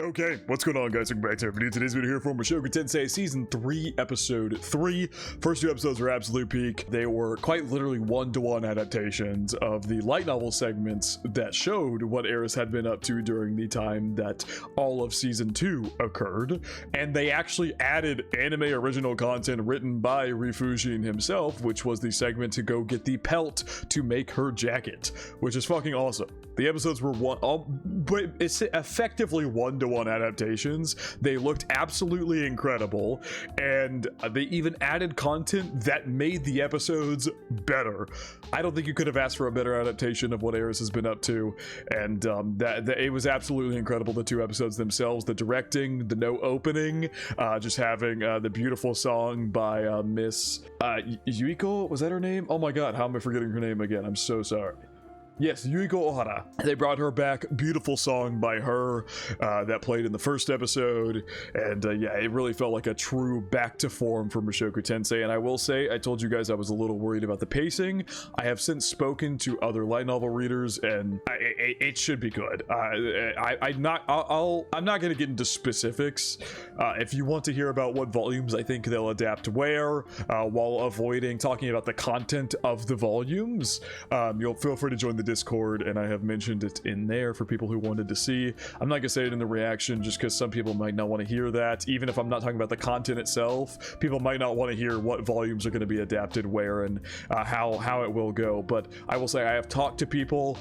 Okay, what's going on, guys? Welcome back to our video. Today's video here for Mushoku Tensei Season 3, Episode 3. First two episodes were absolute peak. They were quite literally one-to-one adaptations of the light novel segments that showed what Eris had been up to during the time that all of Season 2 occurred. And they actually added anime original content written by Rifujin himself, which was the segment to go get the pelt to make her jacket, which is fucking awesome. The episodes were it's effectively one-to-one adaptations. They looked absolutely incredible, and they even added content that made the episodes better. I don't think you could have asked for a better adaptation of what Eris has been up to, and it was absolutely incredible. The two episodes themselves, the directing, the no opening, just having the beautiful song by Miss Yuiko, was that her name? Oh my god, how am I forgetting her name again? I'm so sorry. Yes, Yuiko Ohara. They brought her back. Beautiful song by her that played in the first episode. And yeah, it really felt like a true back to form for Mushoku Tensei. And I will say, I told you guys I was a little worried about the pacing. I have since spoken to other light novel readers, and it should be good. I'm not going to get into specifics. If you want to hear about what volumes I think they'll adapt where, while avoiding talking about the content of the volumes, you'll feel free to join the Discord, and I have mentioned it in there for people who wanted to see. I'm not gonna say it in the reaction just because some people might not want to hear that. Even if I'm not talking about the content itself, people might not want to hear what volumes are going to be adapted where and how it will go. But I will say I have talked to people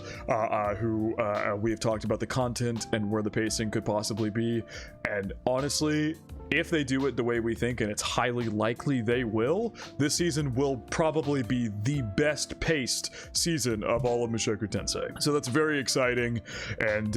who we have talked about the content and where the pacing could possibly be, and honestly, if they do it the way we think, and it's highly likely they will, this season will probably be the best paced season of all of Mushoku Tensei. So that's very exciting, and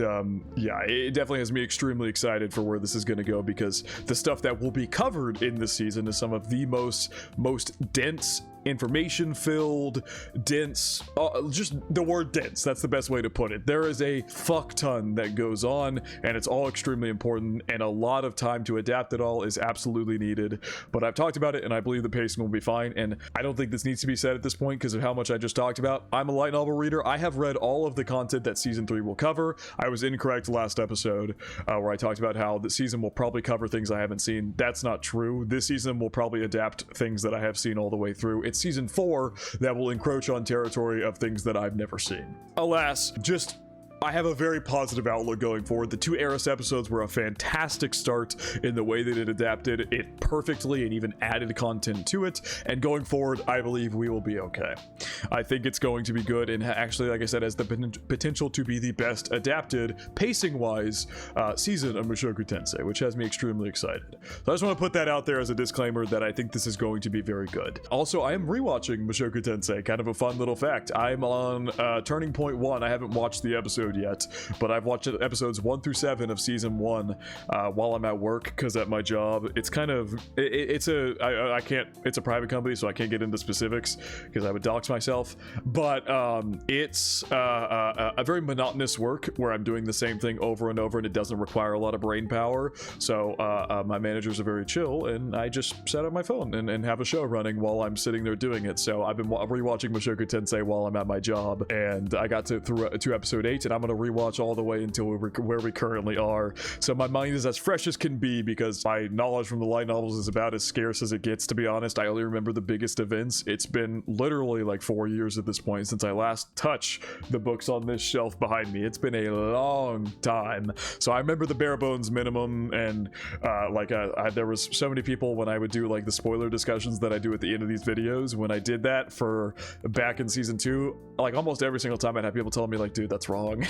yeah, it definitely has me extremely excited for where this is going to go, because the stuff that will be covered in this season is some of the most dense, information filled, dense, just the word dense, that's the best way to put it. There is a fuck ton that goes on, and it's all extremely important, and a lot of time to adapt it all is absolutely needed. But I've talked about it, and I believe the pacing will be fine, and I don't think this needs to be said at this point because of how much I just talked about. I'm a light novel reader. I have read all of the content that season 3 will cover. I was incorrect last episode where I talked about how the season will probably cover things I haven't seen. That's not true. This season will probably adapt things that I have seen all the way through. It's season 4 that will encroach on territory of things that I've never seen. Alas, I have a very positive outlook going forward. The two Eris episodes were a fantastic start in the way that it adapted it perfectly and even added content to it. And going forward, I believe we will be okay. I think it's going to be good, and actually, like I said, has the potential to be the best adapted, pacing-wise, season of Mushoku Tensei, which has me extremely excited. So I just want to put that out there as a disclaimer that I think this is going to be very good. Also, I am rewatching Mushoku Tensei, kind of a fun little fact. I'm on Turning Point 1. I haven't watched the episode yet, but I've watched episodes 1 through 7 of season 1 while I'm at work, because at my job it's kind of it's a private company, so I can't get into specifics because I would dox myself, but it's a very monotonous work where I'm doing the same thing over and over, and it doesn't require a lot of brain power. So my managers are very chill, and I just set up my phone and have a show running while I'm sitting there doing it. So I've been rewatching Mushoku Tensei while I'm at my job, and I got to episode 8, and I'm going to rewatch all the way until where we currently are. So my mind is as fresh as can be, because my knowledge from the light novels is about as scarce as it gets, to be honest. I only remember the biggest events. It's been literally like 4 years at this point since I last touched the books on this shelf behind me. It's been a long time. So I remember the bare bones minimum, and there was so many people when I would do like the spoiler discussions that I do at the end of these videos. When I did that for back in season 2, like almost every single time I'd have people tell me like, dude, that's wrong.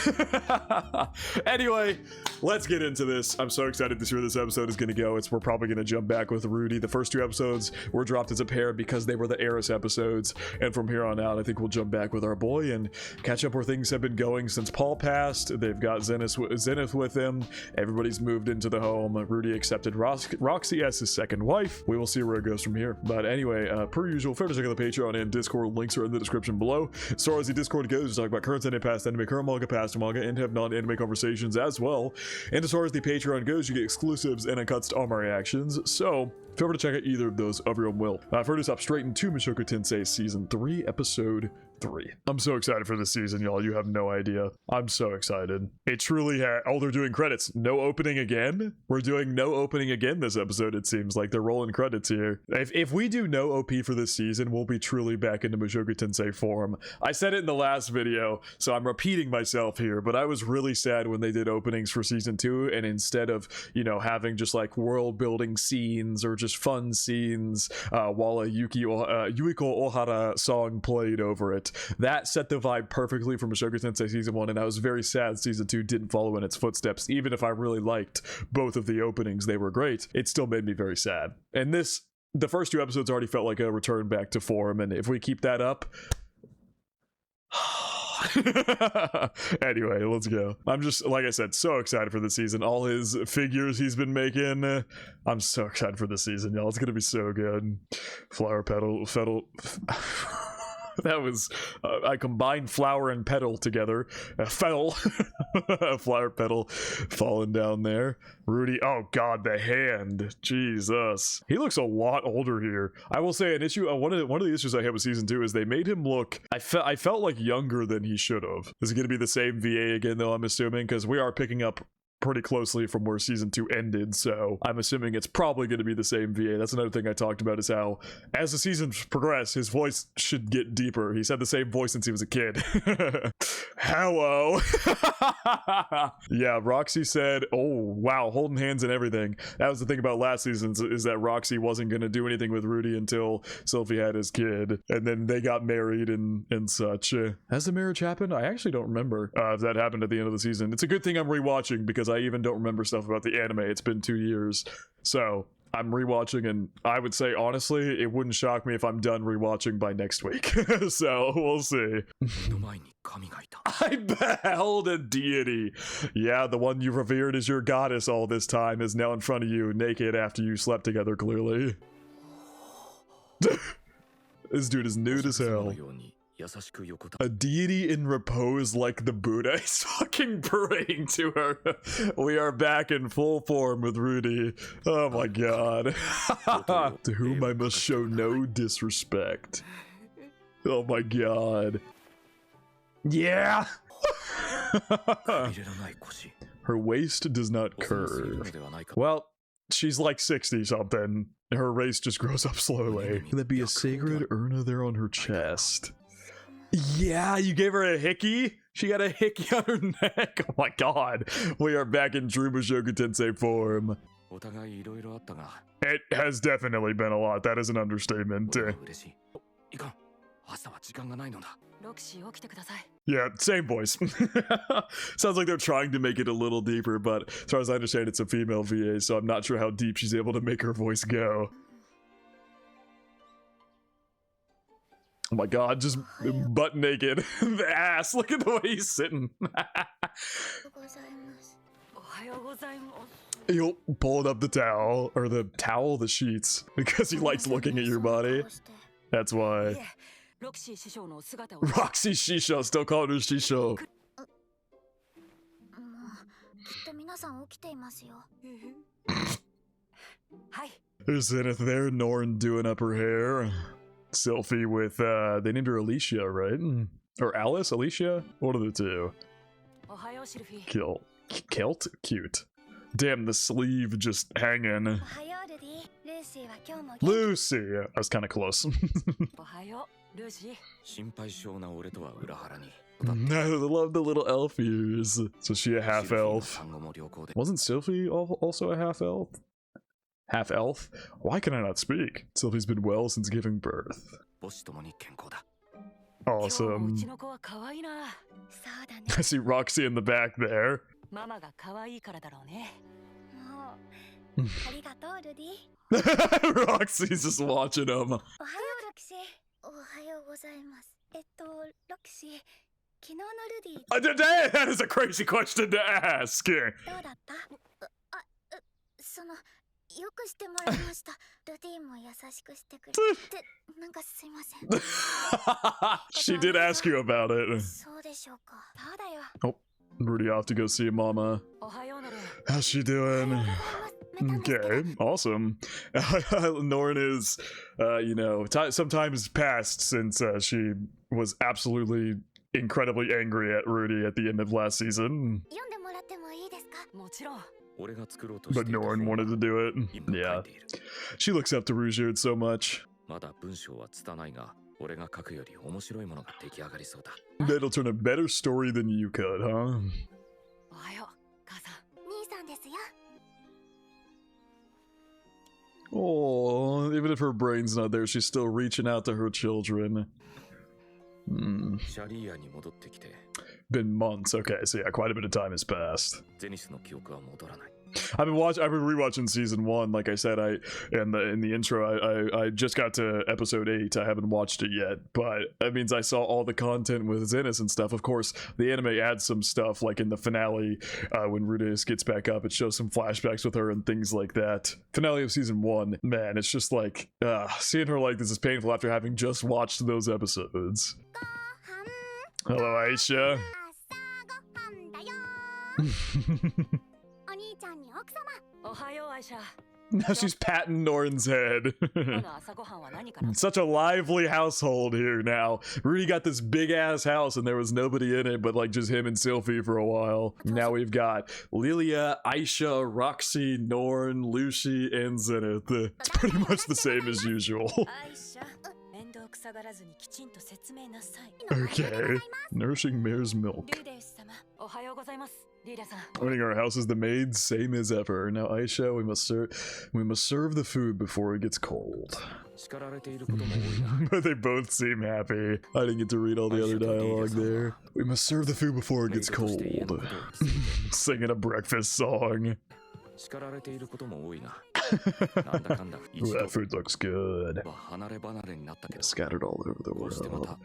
Anyway, let's get into this. I'm so excited to see where this episode is going to go. We're probably going to jump back with Rudy. The first two episodes were dropped as a pair because they were the Eris episodes, and from here on out I think we'll jump back with our boy and catch up where things have been going since Paul passed. They've got Zenith with him. Everybody's moved into the home. Rudy accepted Roxy as his second wife. We will see where it goes from here. But anyway, per usual, fair to check out the Patreon and Discord. Links are in the description below. As far as the Discord goes, we talk about current anime, past anime, current manga, past manga, and have non-anime conversations as well. And as far as the Patreon goes, you get exclusives and uncuts to all my reactions. So feel free to check out either of those of your own will. For this, hop straight into Mushoku Tensei Season 3, Episode 3. I'm so excited for this season, y'all. You have no idea. I'm so excited. It truly oh, they're doing credits. No opening again? We're doing no opening again this episode, it seems like. They're rolling credits here. If we do no OP for this season, we'll be truly back into Mushoku Tensei form. I said it in the last video, so I'm repeating myself here, but I was really sad when they did openings for season 2, and instead of, you know, having just like world building scenes or just fun scenes while a Yuiko Ohara song played over it, that set the vibe perfectly for Mushoku Tensei season 1, and I was very sad season 2 didn't follow in its footsteps. Even if I really liked both of the openings, they were great, it still made me very sad. And the first 2 episodes already felt like a return back to form, and if we keep that up, anyway, let's go. I'm just, like I said, so excited for the season. All his figures he's been making, I'm so excited for this season, y'all. It's gonna be so good. Flower petal that was I combined flower and petal together. Flower petal falling down there. Rudy, oh god, the hand, Jesus, he looks a lot older here. I will say an issue, one of the issues I had with season 2 is they made him look, I felt like younger than he should have. Is it gonna be the same VA again though, I'm assuming, because we are picking up pretty closely from where season 2 ended, so I'm assuming it's probably going to be the same VA. That's another thing I talked about, is how as the seasons progress, his voice should get deeper. He's had the same voice since he was a kid. Hello. Yeah, Roxy said, oh wow, holding hands and everything. That was the thing about last season, is that Roxy wasn't going to do anything with Rudy until Sylvie had his kid, and then they got married and such. Has the marriage happened? I actually don't remember if that happened at the end of the season. It's a good thing I'm rewatching, because I even don't remember stuff about the anime. It's been 2 years, so I'm rewatching, and I would say honestly it wouldn't shock me if I'm done rewatching by next week. So we'll see. I beheld a deity. Yeah, the one you revered as your goddess all this time is now in front of you, naked after you slept together, clearly. This dude is nude as hell. A deity in repose like the Buddha is fucking praying to her. We are back in full form with Rudy. Oh my god. To whom I must show no disrespect. Oh my god. Yeah. Her waist does not curve. Well, she's like 60 something. Her waist just grows up slowly. Can that be a sacred urna there on her chest? Yeah, you gave her a hickey? She got a hickey on her neck. Oh my god. We are back in true Mushoku Tensei form. It has definitely been a lot. That is an understatement. Yeah, same voice. Sounds like they're trying to make it a little deeper, but as far as I understand, it's a female VA, so I'm not sure how deep she's able to make her voice go. Oh my god, just butt naked. The ass, look at the way he's sitting. He'll pull up the towel, or the sheets, because he likes looking at your body. That's why. Roxy Shisho, still calling her Shisho. There's Zenith there, Norn doing up her hair. Sylphie with, they named her Alicia, right? Or Alice? Alicia? One of the two. Kilt? Cute. Damn, the sleeve just hanging. Lucy! I was kind of close. I love the little elf ears. So she a half elf. Wasn't Sylphie also a half elf? Half elf? Why can I not speak? Sylphie's been well since giving birth. Awesome. I see Roxy in the back there. Roxy's just watching him. That is a crazy question to ask. She did ask you about it. Oh, Rudy off to go see Mama. How's she doing? Okay, awesome. Norn is, some time has passed since she was absolutely incredibly angry at Rudy at the end of last season. But Norn wanted to do it. Yeah. She looks up to Rudyard so much. That'll turn a better story than you could, huh? Oh, even if her brain's not there, she's still reaching out to her children. Been months. Okay, so yeah, quite a bit of time has passed. I've been rewatching season 1. Like I said, in the intro, I just got to episode 8. I haven't watched it yet, but that means I saw all the content with Zenith and stuff. Of course, the anime adds some stuff, like in the finale, when Rudeus gets back up, it shows some flashbacks with her and things like that. Finale of season 1, man, it's just like seeing her like this is painful after having just watched those episodes. Hello, Aisha. Now she's patting Norn's head. Such a lively household here now. Rudy got this big ass house and there was nobody in it but like just him and Sylphie for a while. Now we've got Lilia, Aisha, Roxy, Norn, Lucy, and Zenith. It's pretty much the same as usual. Okay. Nourishing mare's milk. Owning our house as the maids, same as ever. Now Aisha, we must serve the food before it gets cold. But they both seem happy. I didn't get to read all the other dialogue there. We must serve the food before it gets cold. Singing a breakfast song. Ooh, that food looks good. Scattered all over the world.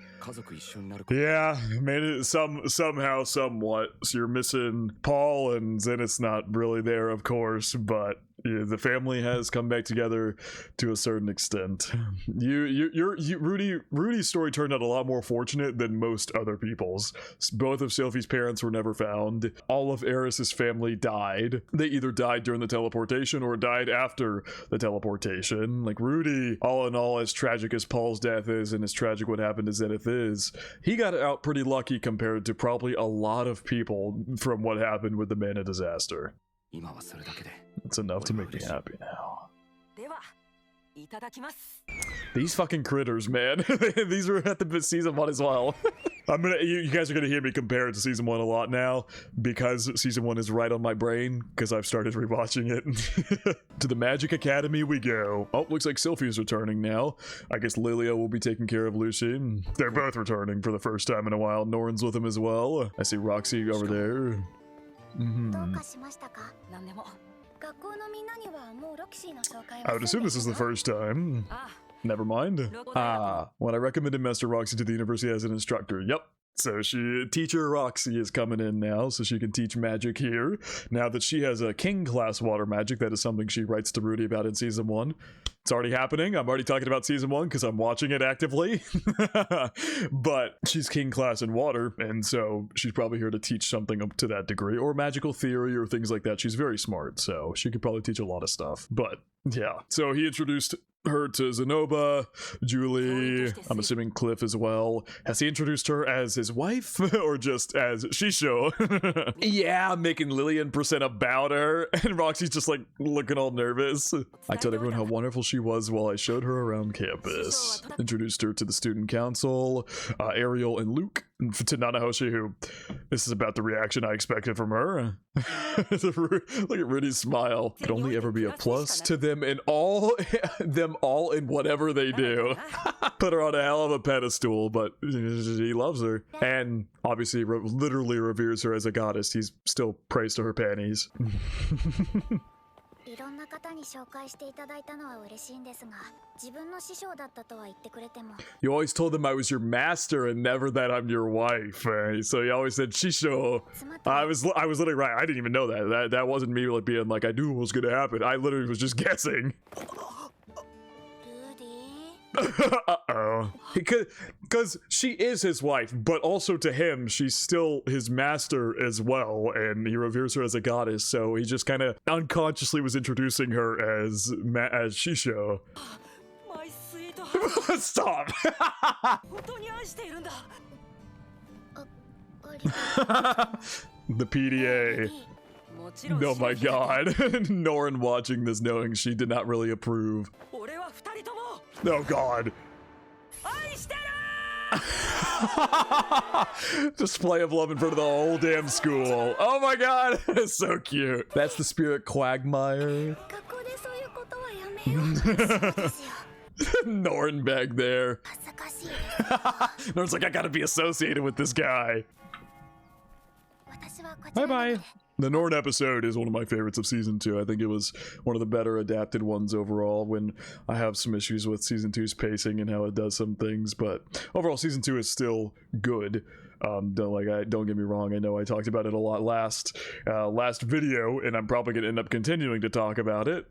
Yeah, made it somehow, somewhat. So you're missing Paul, and Zenith's not really there, of course, but yeah, the family has come back together to a certain extent. Rudy's story turned out a lot more fortunate than most other people's. Both of Sylphie's parents were never found. All of Eris's family died. They either died during the teleportation or died after the teleportation. Like Rudy, all in all, as tragic as Paul's death is and as tragic what happened to Zenith is, he got out pretty lucky compared to probably a lot of people from what happened with the Mana disaster. It's enough to make me happy now. These fucking critters, man. These were at the season 1 as well. You guys are gonna hear me compare it to season 1 a lot now because season 1 is right on my brain because I've started rewatching it. To the Magic Academy we go. Oh, looks like Sylphie's returning now. I guess Lilia will be taking care of Lucy. They're both returning for the first time in a while. Norn's with him as well. I see Roxy over there. I would assume this is the first time. Never mind. When I recommended Master Roxy to the university as an instructor. Yep. So teacher Roxy is coming in now, so she can teach magic here. Now that she has a king class water magic, that is something she writes to Rudy about in season 1. It's already happening. I'm already talking about season 1 because I'm watching it actively. But she's king class in water, and so she's probably here to teach something up to that degree, or magical theory or things like that. She's very smart, so she could probably teach a lot of stuff. But yeah, so he introduced her to Zenoba, Julie, I'm assuming Cliff as well. Has he introduced her as his wife or just as Shisho? Yeah, making Lillian % about her, and Roxy's just like looking all nervous. I told everyone how wonderful she was while I showed her around campus. Introduced her to the student council, Ariel and Luke, to Nanahoshi, who this is about the reaction I expected from her. Look at Rudy's smile. Could only ever be a plus to them in all in whatever they do. Put her on a hell of a pedestal, but he loves her, and obviously literally reveres her as a goddess. He's still prays to her panties. You always told them I was your master and never that I'm your wife. So you always said Shisho. I was literally right. I didn't even know that. That wasn't me like being like I knew what was gonna happen. I literally was just guessing. Uh-oh. Because she is his wife, but also to him, she's still his master as well, and he reveres her as a goddess, so he just kind of unconsciously was introducing her as Shisho. Stop! The PDA. Oh my god. Norin watching this knowing she did not really approve. Oh god. Display of love in front of the whole damn school. Oh my god. It's so cute. That's the spirit quagmire. Norin back there. Norin's like, I gotta be associated with this guy. Bye bye. The Norn episode is one of my favorites of season 2. I think it was one of the better adapted ones overall, when I have some issues with season 2's pacing and how it does some things, but overall season 2 is still good. Don't get me wrong, I know I talked about it a lot last video, and I'm probably gonna end up continuing to talk about it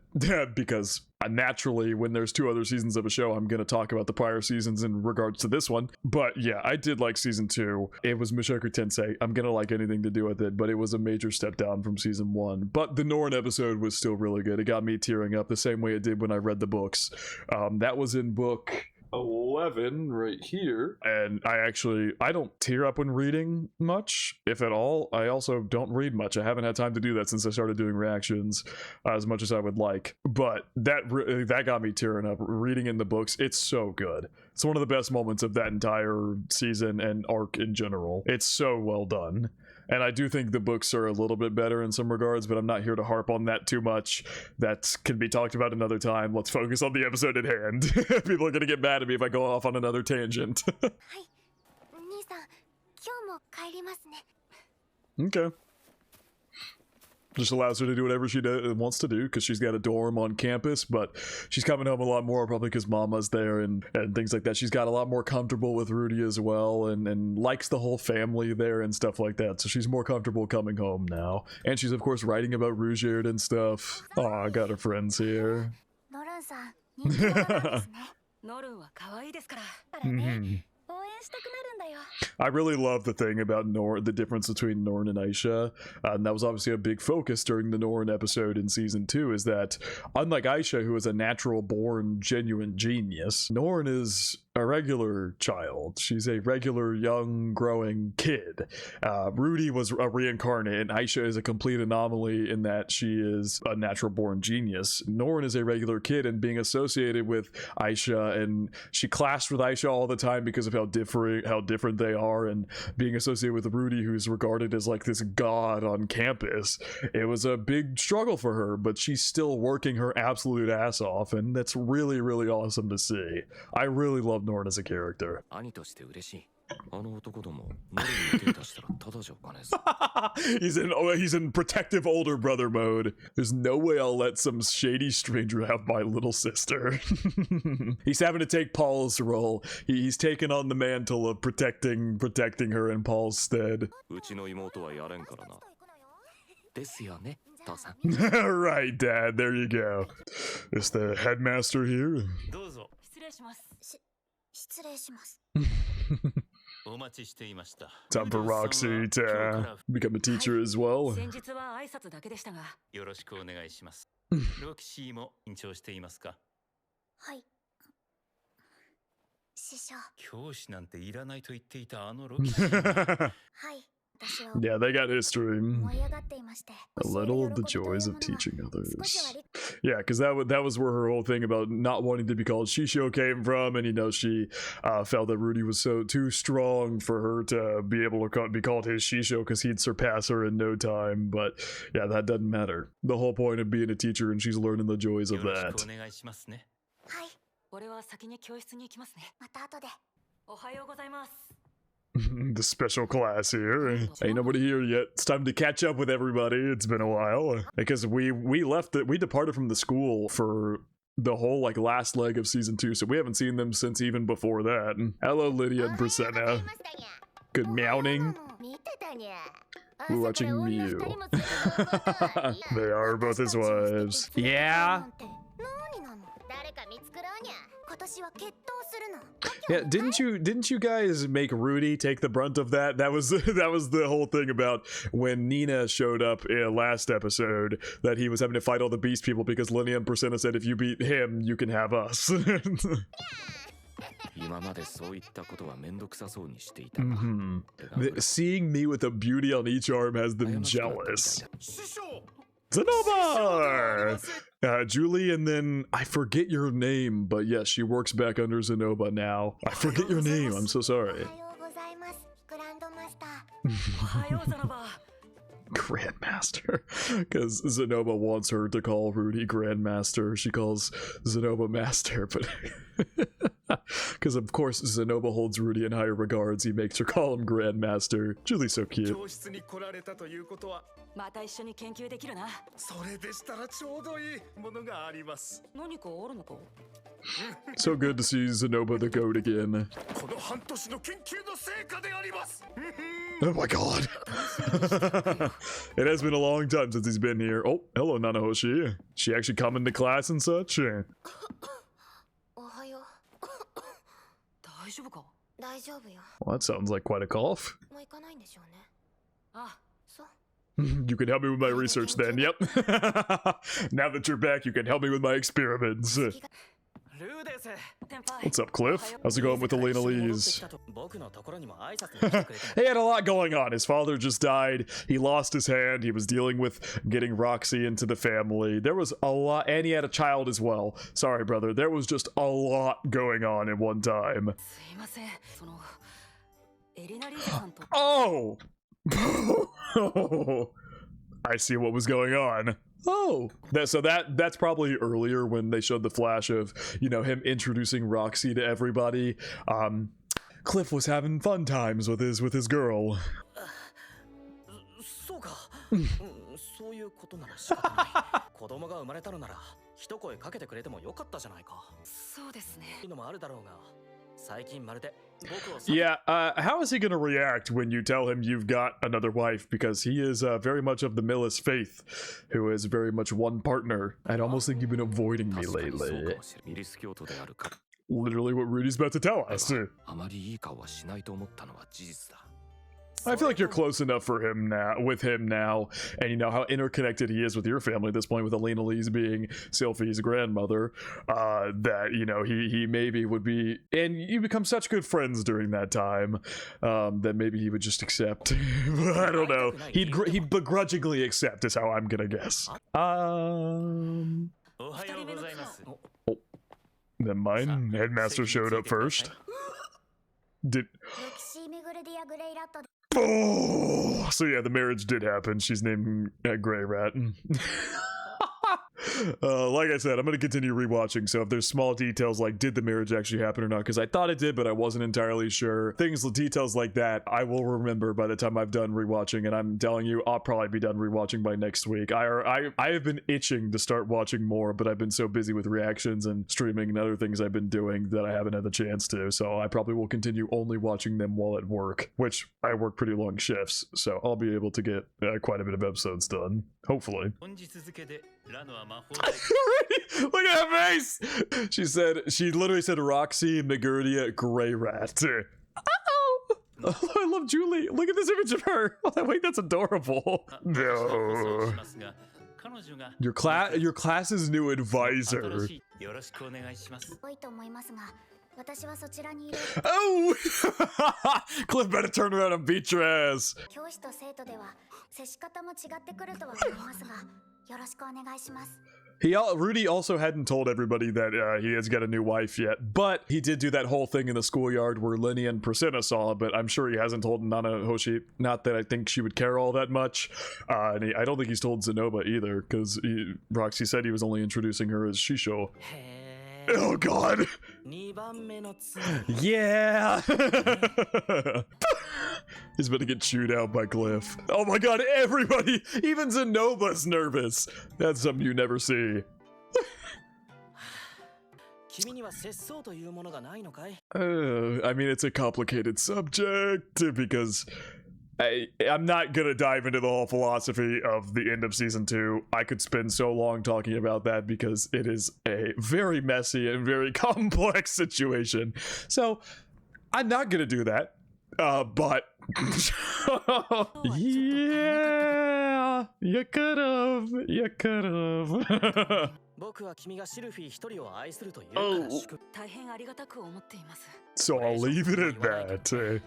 because naturally when there's 2 other seasons of a show, I'm gonna talk about the prior seasons in regards to this one. But yeah, I did like season 2. It was Mushoku Tensei. I'm gonna like anything to do with it, but it was a major step down from season 1. But the Norn episode was still really good. It got me tearing up the same way it did when I read the books. That was in book 11 right here, and I don't tear up when reading much, if at all. I also don't read much. I haven't had time to do that since I started doing reactions as much as I would like, but that got me tearing up reading in the books. It's so good. It's one of the best moments of that entire season and arc in general. It's so well done. And I do think the books are a little bit better in some regards, but I'm not here to harp on that too much. That can be talked about another time. Let's focus on the episode at hand. People are gonna get mad at me if I go off on another tangent. Okay. Just allows her to do whatever she wants to do because she's got a dorm on campus, but she's coming home a lot more probably because Mama's there and things like that. She's got a lot more comfortable with Rudy as well, and likes the whole family there and stuff like that, so she's more comfortable coming home now. And she's of course writing about Rudyard and stuff. Oh, I got her friends here. I really love the thing about the difference between Norn and Aisha, and that was obviously a big focus during the Norn episode in season 2, is that unlike Aisha, who is a natural born genuine genius, Norn is a regular child. She's a regular young growing kid. Rudy was a reincarnate, and Aisha is a complete anomaly in that she is a natural born genius. Norn is a regular kid, and being associated with Aisha, and she clashed with Aisha all the time because of how different they are, and being associated with Rudy, who's regarded as like this god on campus, it was a big struggle for her, but she's still working her absolute ass off, and that's really, really awesome to see. I really love Norn as a character. He's in protective older brother mode. There's no way I'll let some shady stranger have my little sister. He's having to take Paul's role. He's taken on the mantle of protecting her in Paul's stead. Right, Dad, there you go. Is the headmaster here? Time for Roxy to become a teacher as well. Yeah, they got history. A little of the joys of teaching others. Yeah, because that was where her whole thing about not wanting to be called Shisho came from, and she felt that Rudy was too strong for her to be able to be called his Shisho because he'd surpass her in no time. But yeah, that doesn't matter. The whole point of being a teacher, and she's learning the joys of that. The special class here. Ain't nobody here yet. It's time to catch up with everybody. It's been a while because we departed from the school for the whole last leg of season 2, so we haven't seen them since even before that. Hello, Lydia and Prasenna. Good meowing. We're watching Mew. They are both his wives. Yeah. Yeah, didn't you guys make Rudy take the brunt of that? That was the whole thing about when Nina showed up in last episode, that he was having to fight all the beast people because Linnea and Priscilla said if you beat him, you can have us. Seeing me with a beauty on each arm has them jealous. Zenoba! Julie, and then I forget your name, but yes, she works back under Zenoba now. I forget your name, I'm so sorry. Grandmaster, because Zenoba wants her to call Rudy Grandmaster. She calls Zenoba Master, but because of course Zenoba holds Rudy in higher regards, he makes her call him Grandmaster. Julie's so cute. So good to see Zenoba the goat again. Oh my god. It has been a long time since he's been here. Oh, hello Nanahoshi. She actually coming to class and such? Well, that sounds like quite a cough. You can help me with my research then, yep. Now that you're back, you can help me with my experiments. What's up, Cliff? How's it going with Elena Lees? He had a lot going on. His father just died. He lost his hand. He was dealing with getting Roxy into the family. There was a lot, and he had a child as well. Sorry, brother. There was just a lot going on at one time. Oh! I see what was going on. Oh, that's probably earlier when they showed the flash of, you know, him introducing Roxy to everybody. Cliff was having fun times with his girl. Yeah, how is he gonna react when you tell him you've got another wife? Because he is very much of the Millis faith, who is very much one partner. I'd almost think you've been avoiding me lately. Literally what Rudy's about to tell us. I feel like you're close enough for him now, and you know how interconnected he is with your family at this point, with Elena Lee's being Sylphie's grandmother, that, you know, he maybe would be, and you become such good friends during that time, that maybe he would just accept. I don't know. He'd begrudgingly accept is how I'm gonna guess. Oh, never mind. Headmaster showed up first. Oh, so yeah, the marriage did happen. She's named Grey Rat. Like I said, I'm going to continue rewatching, so if there's small details like did the marriage actually happen or not, because I thought it did, but I wasn't entirely sure. Details like that, I will remember by the time I've done rewatching, and I'm telling you, I'll probably be done rewatching by next week. I have been itching to start watching more, but I've been so busy with reactions and streaming and other things I've been doing that I haven't had the chance to, so I probably will continue only watching them while at work, which I work pretty long shifts, so I'll be able to get quite a bit of episodes done, hopefully. Look at that face! She literally said Roxy, Megurdia, Grey Rat. Oh, I love Julie. Look at this image of her. Oh, wait, that's adorable. No. Your class's new advisor. Oh! Cliff better turn around and beat your ass. Rudy also hadn't told everybody that he has got a new wife yet, but he did do that whole thing in the schoolyard where Linnea and Priscilla saw, but I'm sure he hasn't told Nanahoshi. Not that I think she would care all that much. And I don't think he's told Zenoba either, because Roxy said he was only introducing her as Shisho. Oh god! Yeah! He's about to get chewed out by Cliff. Oh my god, everybody! Even Zenoba's nervous! That's something you never see. I mean, it's a complicated subject, because I'm not gonna dive into the whole philosophy of the end of season 2. I could spend so long talking about that because it is a very messy and very complex situation. So I'm not gonna do that. But yeah, you could've. Oh. So I'll leave it at that.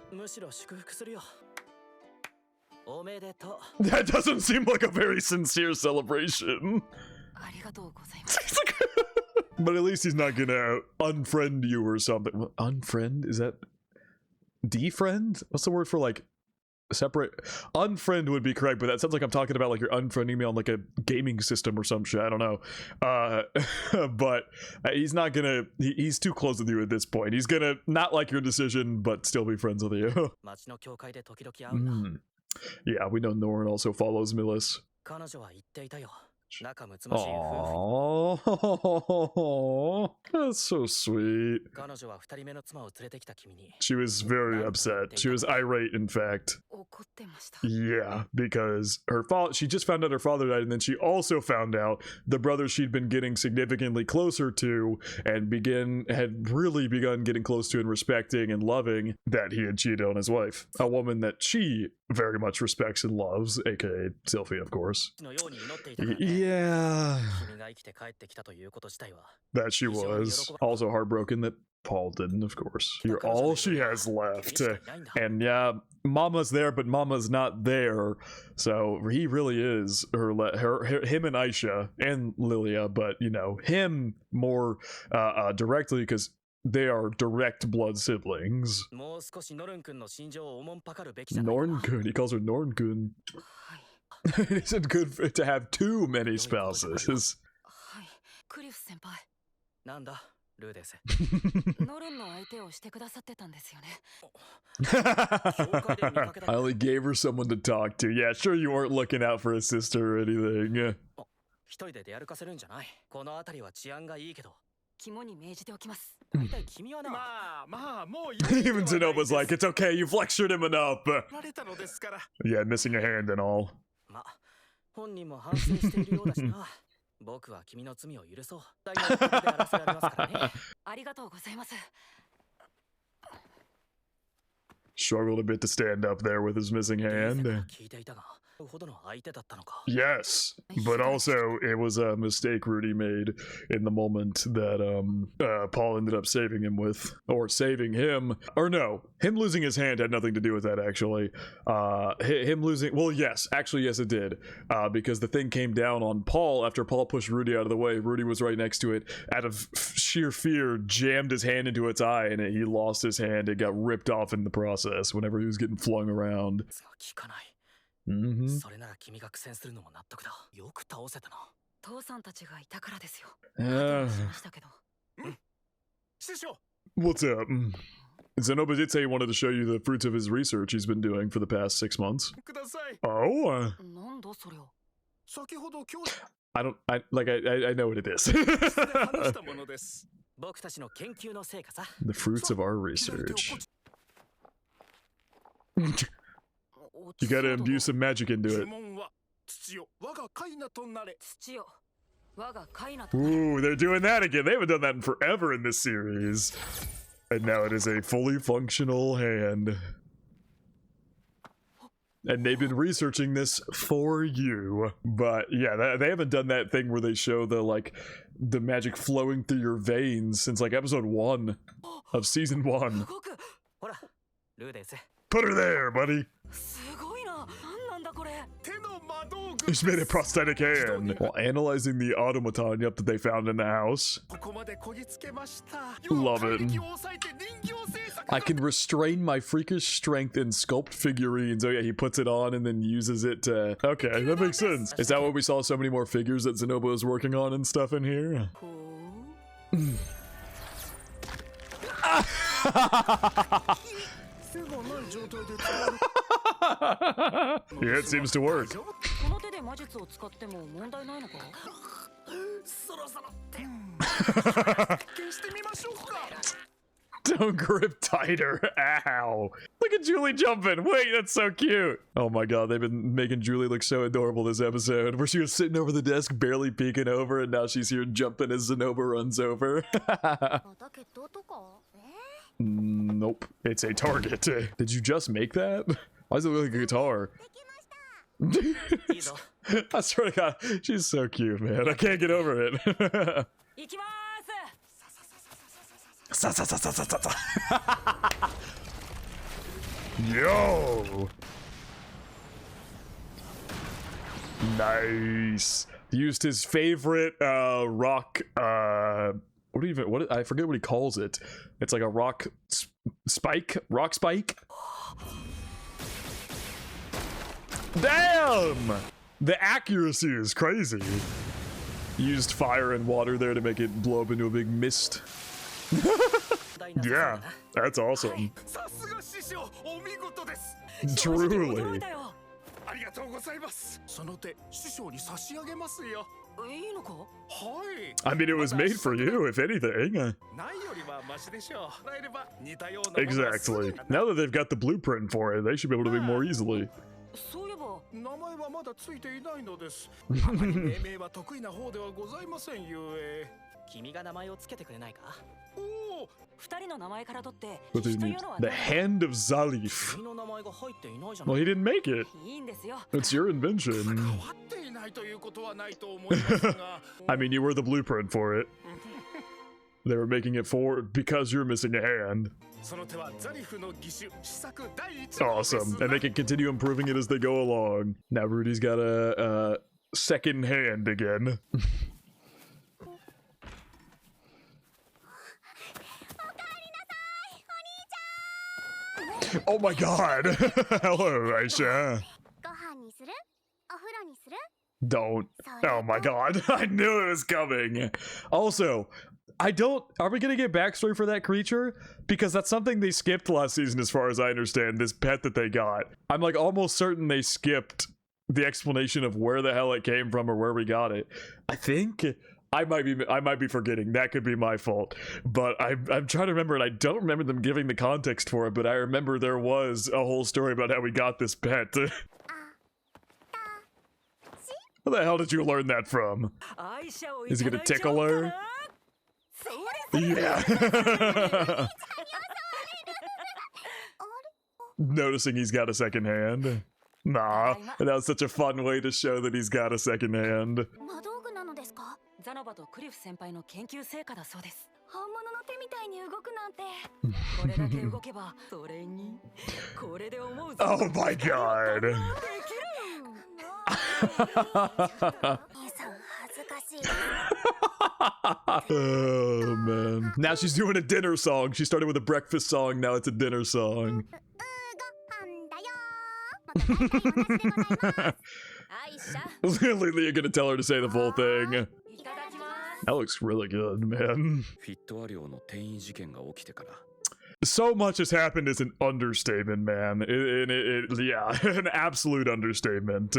That doesn't seem like a very sincere celebration. But at least he's not gonna unfriend you or something. Unfriend? Is that defriend? What's the word for like separate? Unfriend would be correct, but that sounds like I'm talking about like you're unfriending me on like a gaming system or some shit. I don't know. But he's not gonna. He's too close with you at this point. He's gonna not like your decision, but still be friends with you. Yeah, we know Norn also follows Millis. Oh, that's so sweet. She was very upset. She was irate, in fact. Yeah, because her father, she just found out her father died, and then she also found out the brother she'd been getting significantly closer to and had really begun getting close to and respecting and loving, that he had cheated on his wife. A woman that she very much respects and loves, aka Sylphie, of course. Yeah. That she was. Also heartbroken that Paul didn't, of course. You're all she has left. And yeah, Mama's there, but Mama's not there. So he really is him and Aisha and Lilia, but you know, him more directly because they are direct blood siblings. Norn-kun, he calls her Norn-kun. It isn't good to have too many spouses. I only gave her someone to talk to. Yeah, sure you weren't looking out for a sister or anything. Even Zenoba's like, it's okay, you've lectured him enough. Yeah, missing a hand and all. Struggled a bit to stand up there with his missing hand. Yes, but also it was a mistake Rudy made in the moment that Paul ended up saving him with, or saving him, or no, him losing his hand had nothing to do with that actually. Him losing, well, yes, actually yes it did, because the thing came down on Paul after Paul pushed Rudy out of the way. Rudy was right next to it, out of sheer fear jammed his hand into its eye, and he lost his hand. It got ripped off in the process whenever he was getting flung around. What's up? Zenoba did say he wanted to show you the fruits of his research he's been doing for the past 6 months. Oh? I know what it is. The fruits of our research. You gotta imbue some magic into it. Ooh, they're doing that again. They haven't done that in forever in this series. And now it is a fully functional hand. And they've been researching this for you. But yeah, they haven't done that thing where they show the magic flowing through your veins since like episode 1 of season 1. Put her there, buddy. He's made a prosthetic hand while analyzing the automaton that they found in the house. Love it. I can restrain my freakish strength in sculpt figurines. Oh yeah, he puts it on and then uses it to... Okay, that makes sense. Is that what we saw so many more figures that Zenoba is working on and stuff in here? Yeah, it seems to work. Don't grip tighter. Ow. Look at Julie jumping. Wait, that's so cute. Oh my god, they've been making Julie look so adorable this episode, where she was sitting over the desk barely peeking over, and now she's here jumping as Zenova runs over. Nope, it's a target. Did you just make that? Why does it look like a guitar? I swear to god, she's so cute, man. I can't get over it. Yo! Nice. Used his favorite rock what I forget what he calls it. It's like a rock spike. Damn! The accuracy is crazy. Used fire and water there to make it blow up into a big mist. Yeah, that's awesome. Truly. I mean, it was made for you, if anything. Exactly. Now that they've got the blueprint for it, they should be able to be more easily. The Hand of Zalif. Well, he didn't make it. It's your invention. I mean, you were the blueprint for it. They were making it because you're missing a hand. Awesome. And they can continue improving it as they go along. Now Rudy's got a second hand again. Oh my god! Hello, Aisha. Don't. Oh my god, I knew it was coming. Also, are we gonna get backstory for that creature? Because that's something they skipped last season as far as I understand, this pet that they got. I'm like almost certain they skipped the explanation of where the hell it came from or where we got it. I think I might be forgetting. That could be my fault. But I'm trying to remember, and I don't remember them giving the context for it, but I remember there was a whole story about how we got this pet. Where the hell did you learn that from? Is he gonna tickle her? Yeah. Noticing he's got a second hand. Nah, that was such a fun way to show that he's got a second hand. Oh my god. Oh man. Now she's doing a dinner song. She started with a breakfast song, now it's a dinner song. Literally, you're gonna tell her to say the full thing. That looks really good, man. So much has happened is an understatement, man. Yeah, an absolute understatement.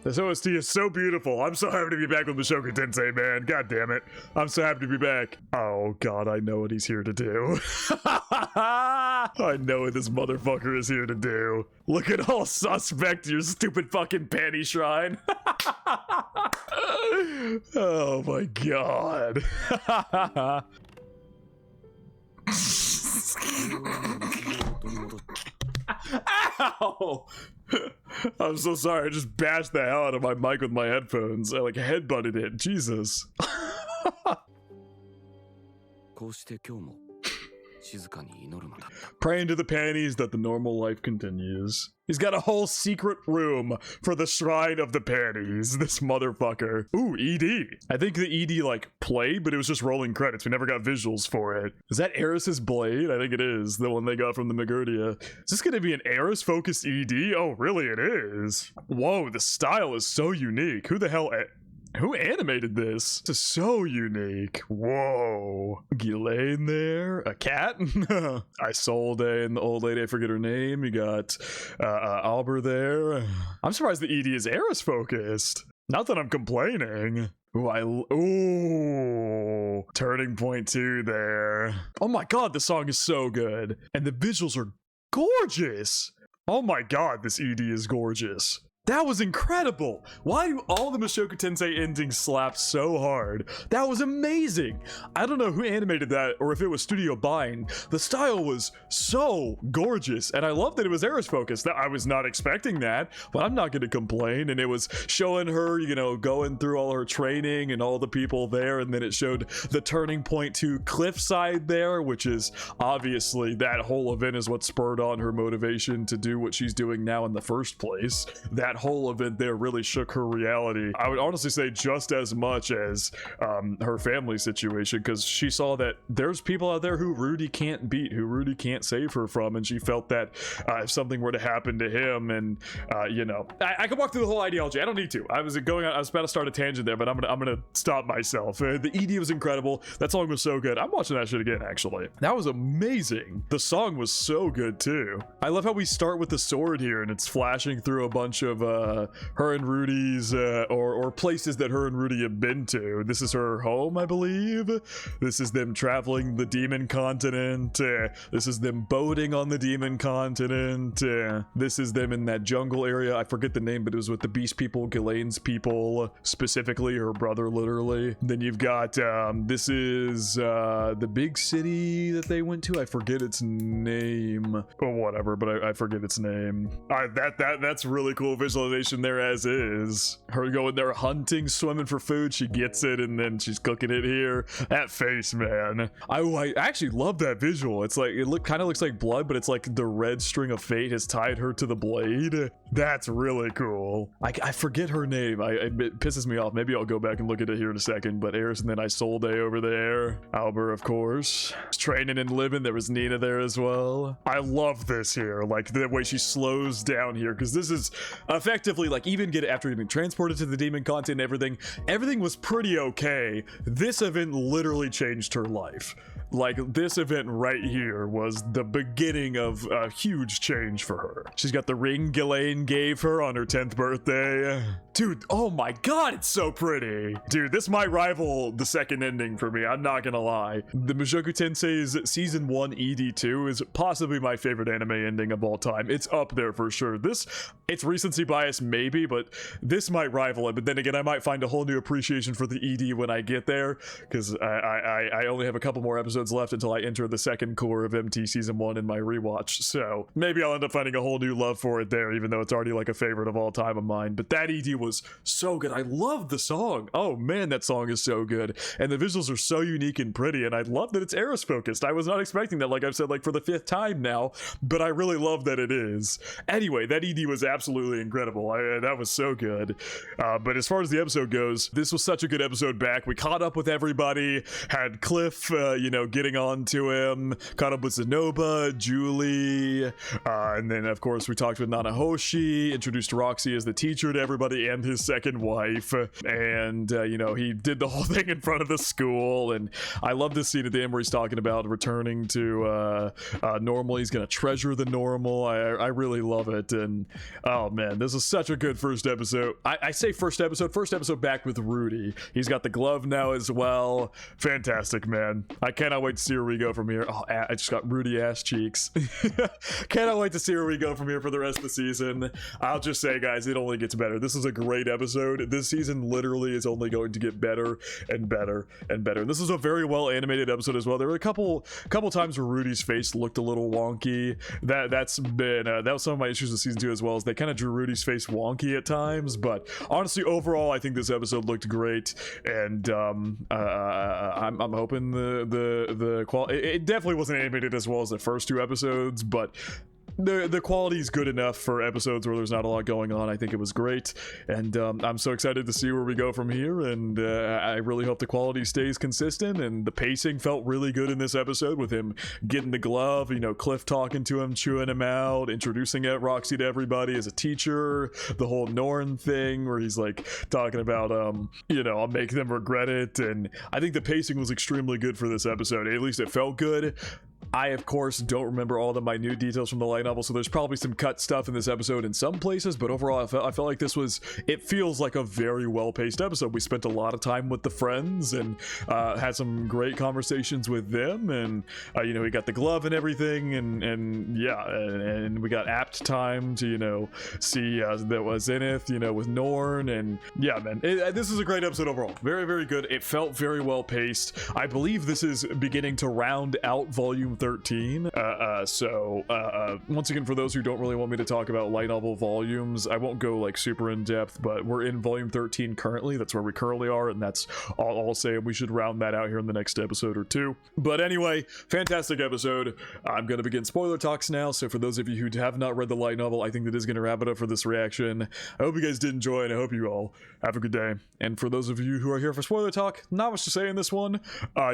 This OST is so beautiful. I'm so happy to be back with Mushoku Tensei, man. God damn it. I'm so happy to be back. Oh god, I know what he's here to do. I know what this motherfucker is here to do. Look at all suspect, your stupid fucking panty shrine. Oh my god. Ow! I'm so sorry, I just bashed the hell out of my mic with my headphones. I like headbutted it. Jesus. Praying to the panties that the normal life continues. He's got a whole secret room for the shrine of the panties. This motherfucker. Ooh, ED. I think the ED like played, but it was just rolling credits. We never got visuals for it. Is that Eris's blade? I think it is. The one they got from the Magurdia. Is this gonna be an Eris focused ED? Oh, really? It is. Whoa, the style is so unique. Who the hell Who animated this? This is so unique. Whoa. Ghislaine there. A cat? Isolde and the old lady, I forget her name. You got Albert there. I'm surprised the ED is Eris focused. Not that I'm complaining. Ooh, Turning Point 2 there. Oh my god, the song is so good. And the visuals are gorgeous. Oh my god, this ED is gorgeous. That was incredible. Why do all the Mushoku Tensei endings slap so hard? That was amazing. I don't know who animated that or if it was Studio Bind. The style was so gorgeous, and I love that it was Eris focused. I was not expecting that, but I'm not going to complain. And it was showing her, you know, going through all her training and all the people there, and then it showed the Turning Point 2 cliffside there, which is obviously that whole event is what spurred on her motivation to do what she's doing now in the first place. That whole event there really shook her reality. I would honestly say just as much as her family situation, because she saw that there's people out there who Rudy can't beat, who Rudy can't save her from, and she felt that if something were to happen to him, and you know, I could walk through the whole ideology. I don't need to. I was about to start a tangent there, but I'm gonna stop myself. The ED was incredible. That song was so good. I'm watching that shit again, actually. That was amazing. The song was so good too. I love how we start with the sword here, and it's flashing through a bunch of her and Rudy's or places that her and Rudy have been to. This is her home, I believe. This is them traveling the demon continent. This is them boating on the demon continent. This is them in that jungle area. I forget the name, but it was with the beast people, Ghislaine's people, specifically her brother, literally. Then you've got this is the big city that they went to. I forget its name or whatever, but I forget its name. That's really cool visualization there as is. Her going there hunting, swimming for food, she gets it, and then she's cooking it here. That face, man. I actually love that visual. It's like, it kind of looks like blood, but it's like the red string of fate has tied her to the blade. That's really cool. I forget her name. It pisses me off. Maybe I'll go back and look at it here in a second, but Eris and then Isolde over there. Albert, of course. Training and living. There was Nina there as well. I love this here, like the way she slows down here, because this is effectively like, even after getting transported to the demon continent, everything was pretty okay. This event literally changed her life. Like, this event right here was the beginning of a huge change for her. She's got the ring Ghislaine gave her on her 10th birthday. Dude, oh my god, it's so pretty. Dude, this might rival the second ending for me, I'm not gonna lie. The Mushoku Tensei's Season 1 ED2 is possibly my favorite anime ending of all time. It's up there for sure. It's recency bias maybe, but this might rival it. But then again, I might find a whole new appreciation for the ED when I get there, because I only have a couple more episodes left until I enter the second core of MT Season 1 in my rewatch, so maybe I'll end up finding a whole new love for it there, even though it's already like a favorite of all time of mine. But that ED was so good. I love the song. Oh man, that song is so good, and the visuals are so unique and pretty, and I love that it's Eris focused. I was not expecting that, like I've said, like for the 5th time now, but I really love that it is. Anyway, that ED was absolutely incredible. That was so good. But as far as the episode goes, this was such a good episode back. We caught up with everybody, had Cliff, you know, getting on to him, caught up with Zenoba, Julie, and then of course we talked with Nanahoshi, introduced Roxy as the teacher to everybody and his second wife, and you know, he did the whole thing in front of the school. And I love this scene at the end where he's talking about returning to normal. He's gonna treasure the normal. I really love it. And oh man, this is such a good first episode. I say first episode back with Rudy. He's got the glove now as well. Fantastic, man. I cannot wait to see where we go from here. Oh, I just got Rudy ass cheeks. Cannot wait to see where we go from here for the rest of the season. I'll just say, guys, it only gets better. This is a great episode. This season literally is only going to get better and better and better. And this is a very well animated episode as well. There were a couple times where Rudy's face looked a little wonky. That was some of my issues with season 2 as well, as they kind of drew Rudy's face wonky at times. But honestly, overall, I think this episode looked great, and I'm hoping the quality. It definitely wasn't animated as well as the first 2 episodes, but the quality is good enough for episodes where there's not a lot going on. I think it was great, and I'm so excited to see where we go from here, and I really hope the quality stays consistent, and the pacing felt really good in this episode with him getting the glove, you know, Cliff talking to him, chewing him out, introducing Roxy to everybody as a teacher, the whole Norn thing where he's like talking about you know, I'll make them regret it, and I think the pacing was extremely good for this episode. At least it felt good. I, of course, don't remember all the minute details from the light novel, so there's probably some cut stuff in this episode in some places, but overall, I felt like it feels like a very well-paced episode. We spent a lot of time with the friends and had some great conversations with them, and, you know, we got the glove and everything, and yeah, and we got apt time to, you know, see that was Zenith, you know, with Norn, and yeah, man, this is a great episode overall. Very, very good. It felt very well-paced. I believe this is beginning to round out Volume 13. Once again, for those who don't really want me to talk about light novel volumes, I won't go like super in depth, but we're in volume 13 currently. That's where we currently are, and that's all I'll say. We should round that out here in the next episode or two. But anyway, fantastic episode. I'm going to begin spoiler talks now, so for those of you who have not read the light novel, I think that is going to wrap it up for this reaction. I hope you guys did enjoy, and I hope you all have a good day. And for those of you who are here for spoiler talk, not much to say in this one.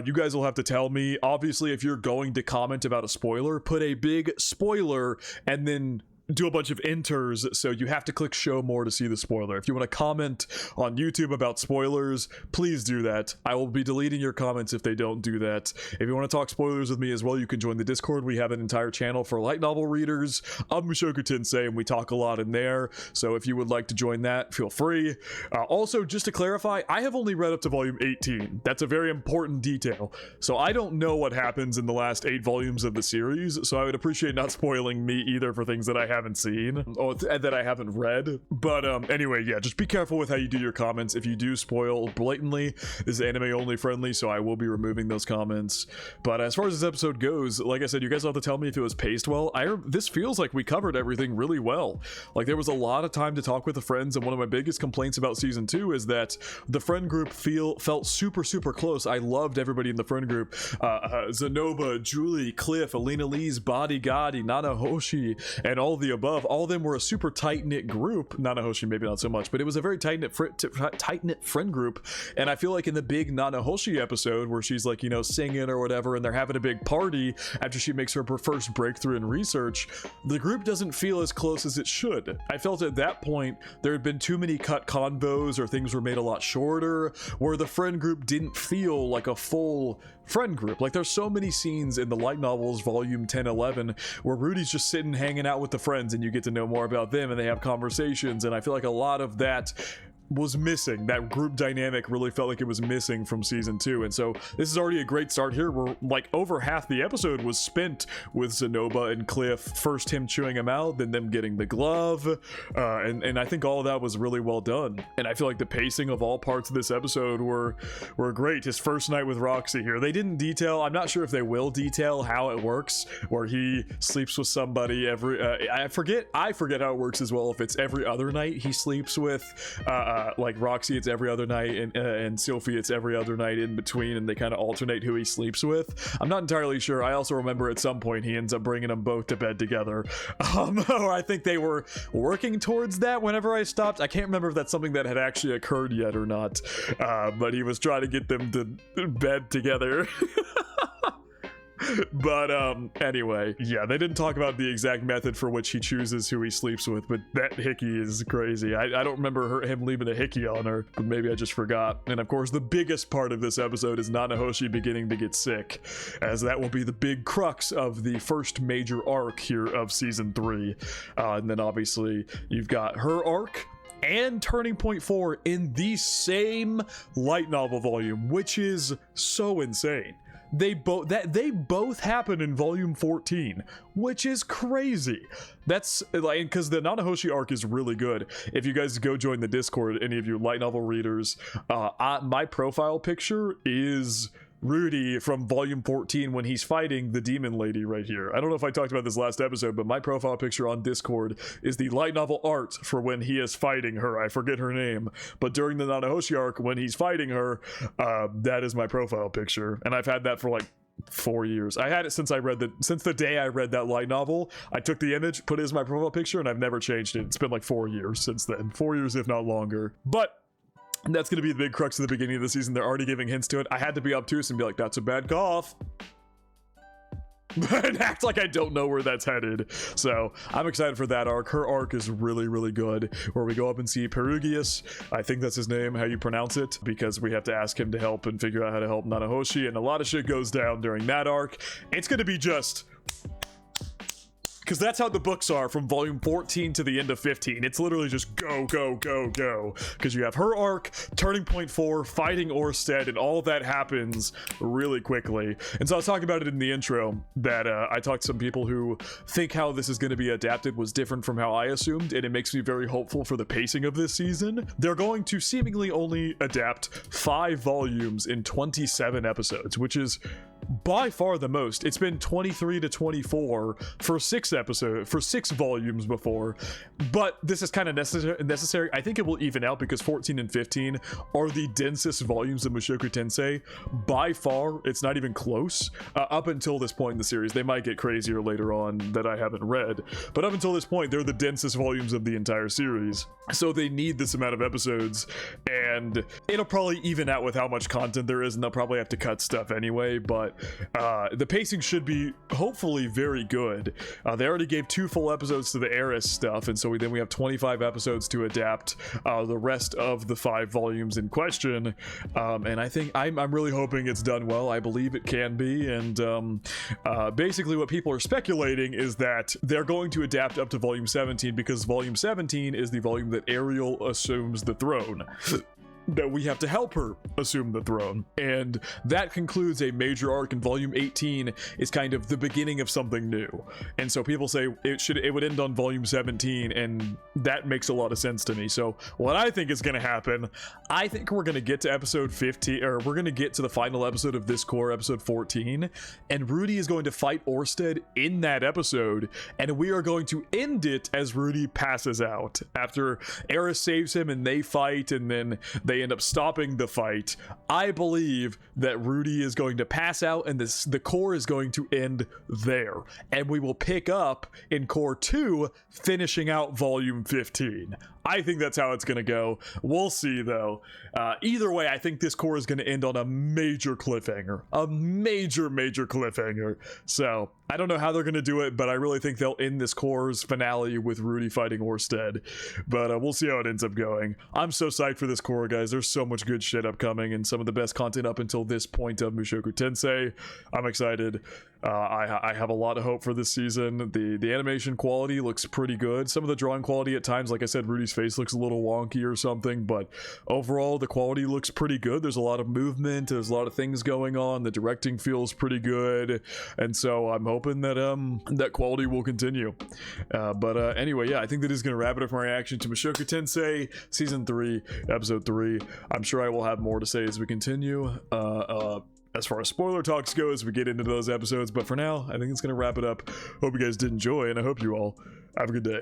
You guys will have to tell me, obviously, if you're going to comment about a spoiler, put a big spoiler and then do a bunch of enters, so you have to click show more to see the spoiler. If you want to comment on YouTube about spoilers, please do that. I will be deleting your comments if they don't do that. If you want to talk spoilers with me as well, you can join the Discord. We have an entire channel for light novel readers of Mushoku Tensei, and we talk a lot in there, so if you would like to join that, feel free. Also, just to clarify, I have only read up to volume 18. That's a very important detail, so I don't know what happens in the last 8 volumes of the series, so I would appreciate not spoiling me either for things that I haven't seen or that I haven't read. But anyway, yeah, just be careful with how you do your comments. If you do spoil blatantly, this is anime only friendly, so I will be removing those comments. But as far as this episode goes, like I said, you guys will have to tell me if it was paced well. This feels like we covered everything really well. Like, there was a lot of time to talk with the friends, and one of my biggest complaints about season 2 is that the friend group felt super close. I loved everybody in the friend group. Zenoba, Julie, Cliff, Alina Lee's bodyguard, Nanahoshi, and all the above. All of them were a super tight-knit group. Nanahoshi maybe not so much, but it was a very tight-knit friend group. And I feel like in the big Nanahoshi episode where she's like, you know, singing or whatever, and they're having a big party after she makes her first breakthrough in research, the group doesn't feel as close as it should. I felt at that point there had been too many cut convos, or things were made a lot shorter, where the friend group didn't feel like a full friend group. Like, there's so many scenes in the light novels volume 10-11 where Rudy's just sitting hanging out with the friends, and you get to know more about them, and they have conversations, and I feel like a lot of that was missing. That group dynamic really felt like it was missing from season 2, and so this is already a great start here. We're like over half the episode was spent with Zenoba and Cliff, first him chewing him out, then them getting the glove, and I think all of that was really well done, and I feel like the pacing of all parts of this episode were great. His first night with Roxy here, they didn't detail, I'm not sure if they will detail how it works, where he sleeps with somebody every I forget how it works as well, if it's every other night he sleeps with like Roxy it's every other night, and Sylphie it's every other night in between, and they kind of alternate who he sleeps with. I'm not entirely sure. I also remember at some point he ends up bringing them both to bed together, or I think they were working towards that whenever I stopped. I can't remember if that's something that had actually occurred yet or not, but he was trying to get them to bed together. But anyway, yeah, they didn't talk about the exact method for which he chooses who he sleeps with, but that hickey is crazy. I don't remember him leaving a hickey on her, but maybe I just forgot. And of course, the biggest part of this episode is Nanahoshi beginning to get sick, as that will be the big crux of the first major arc here of season 3. And then obviously you've got her arc and Turning Point 4 in the same light novel volume, which is so insane. They both happen in volume 14, which is crazy. That's like, because the Nanahoshi arc is really good. If you guys go join the Discord, any of you light novel readers, my profile picture is Rudy from volume 14 when he's fighting the demon lady right here. I don't know if I talked about this last episode, but my profile picture on Discord is the light novel art for when he is fighting her. I forget her name, but during the Nanahoshi arc when he's fighting her, that is my profile picture, and I've had that for like 4 years. I had it since the day I read that light novel. I took the image, put it as my profile picture, and I've never changed it. It's been like 4 years since then. 4 years, if not longer. But that's going to be the big crux of the beginning of the season. They're already giving hints to it. I had to be obtuse and be like, that's a bad cough. And act like I don't know where that's headed. So I'm excited for that arc. Her arc is really, really good, where we go up and see Perugius. I think that's his name, how you pronounce it, because we have to ask him to help and figure out how to help Nanahoshi, and a lot of shit goes down during that arc. It's gonna be just, because that's how the books are from volume 14 to the end of 15. It's literally just go, go, go, go. Because you have her arc, Turning Point 4, fighting Orsted, and all of that happens really quickly. And so I was talking about it in the intro, that I talked to some people who think how this is going to be adapted was different from how I assumed, and it makes me very hopeful for the pacing of this season. They're going to seemingly only adapt 5 volumes in 27 episodes, which is by far the most. It's been 23 to 24 for 6 volumes before, but this is kind of necessary. I think it will even out because 14 and 15 are the densest volumes of Mushoku Tensei by far. It's not even close up until this point in the series. They might get crazier later on that I haven't read, but up until this point they're the densest volumes of the entire series, so they need this amount of episodes, and it'll probably even out with how much content there is, and they'll probably have to cut stuff anyway. But the pacing should be hopefully very good. They already gave 2 full episodes to the Eris stuff, and so then we have 25 episodes to adapt the rest of the 5 volumes in question. And I think I'm really hoping it's done well. I believe it can be. And basically what people are speculating is that they're going to adapt up to volume 17, because volume 17 is the volume that Ariel assumes the throne. That we have to help her assume the throne, and that concludes a major arc, and volume 18 is kind of the beginning of something new. And so people say it would end on volume 17, and that makes a lot of sense to me. So what I think is going to happen, I think we're going to get to episode 15, or we're going to get to the final episode of this core, episode 14, and Rudy is going to fight Orsted in that episode, and we are going to end it as Rudy passes out after Eris saves him and they fight, and then they end up stopping the fight. I believe that Rudy is going to pass out, and the core is going to end there, and we will pick up in core 2, finishing out volume 15. I think that's how it's going to go. We'll see, though. Either way, I think this core is going to end on a major cliffhanger. A major, major cliffhanger. So, I don't know how they're going to do it, but I really think they'll end this core's finale with Rudy fighting Orsted. But we'll see how it ends up going. I'm so psyched for this core, guys. There's so much good shit upcoming, and some of the best content up until this point of Mushoku Tensei. I'm excited. I have a lot of hope for this season. The animation quality looks pretty good. Some of the drawing quality at times, like I said, Rudy's face looks a little wonky or something, but overall the quality looks pretty good. There's a lot of movement, there's a lot of things going on, the directing feels pretty good, and so I'm hoping that that quality will continue. But anyway, yeah, I think that is going to wrap it up my reaction to Mushoku Tensei season 3 episode 3. I'm sure I will have more to say as we continue. As far as spoiler talks go, as we get into those episodes, but for now I think it's going to wrap it up. Hope you guys did enjoy, and I hope you all have a good day.